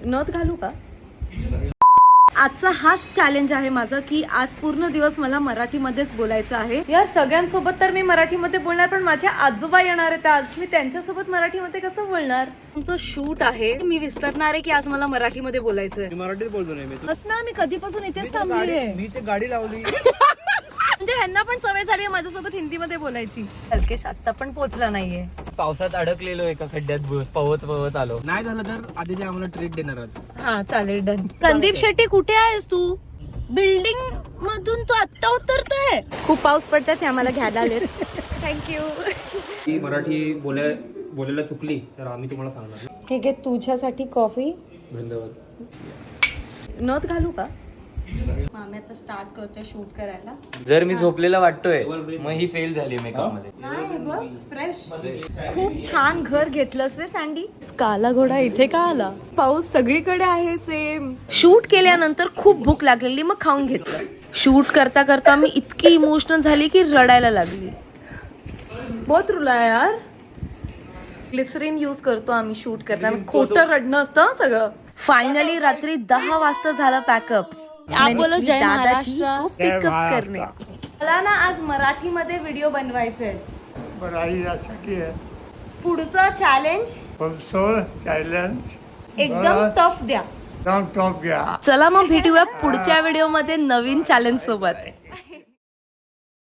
नथ घालू का? आजचा हाच चॅलेंज आहे माझं की आज पूर्ण दिवस मला मराठीमध्येच बोलायचं आहे. या सगळ्यांसोबत तर मी मराठीमध्ये बोलणार, पण माझे आजोबा येणार आहेत आज. मी त्यांच्यासोबत मराठीमध्ये कसं बोलणार? तुमचं शूट आहे, मी विसरणार आहे की आज मला मराठीमध्ये बोलायचंय. मराठीत बोलतो नाही मी. बस ना, मी कधीपासून इथेच थांबली आहे. मी ते गाडी लावली. म्हणजे ह्यांना पण सवय झाली आहे माझ्यासोबत हिंदीमध्ये बोलायची. हलकेश आता पण पोहोचला नाहीये. पावसात अडकलेलो एका खड्ड्यात बस पवत पवत आलो. नाही झालं तर आधी ते आम्हाला ट्रीट देणार आज. हा चालेल, डन. संदीप शेट्टी कुठे आहेस तू? बिल्डिंग मधून तू आत्ता उतरतोय? खूप पाऊस पडतात ते आम्हाला घ्यायला आलेत. थँक्यू. ती मराठी बोलायला चुकली तर आम्ही तुम्हाला सांगणार. ठीक आहे, तुझ्यासाठी कॉफी. धन्यवाद. नथ घालू का? आम्ही आता स्टार्ट करतोय शूट करायला. जर मी झोपलेला वाटतोय मग ही फेल झाली मेकअप मध्ये. नाही बघ, फ्रेश. खूप छान घर घेतलंस रे सँडी. काला घोडा इथे का आला? पाऊस सगळीकडे आहे सेम. शूट केल्यानंतर खूप भूक लागलेली, मग खाऊन घेतलं. शूट करता करता मी इतकी इमोशनल झाली की रडायला लागली. बहुत रुला यार. ग्लिसरीन यूज करतो आम्ही शूट करताना. खोटं रडणं असतं सगळं. फायनली रात्री 10 वाजता झालं पॅकअप. दादाची को पिकअप करणे. मला ना आज मराठीमध्ये व्हिडिओ बनवायचे. पुढचं चॅलेंज एकदम टफ द्या. चला मग भेटूया पुढच्या व्हिडिओ मध्ये नवीन चॅलेंज सोबत.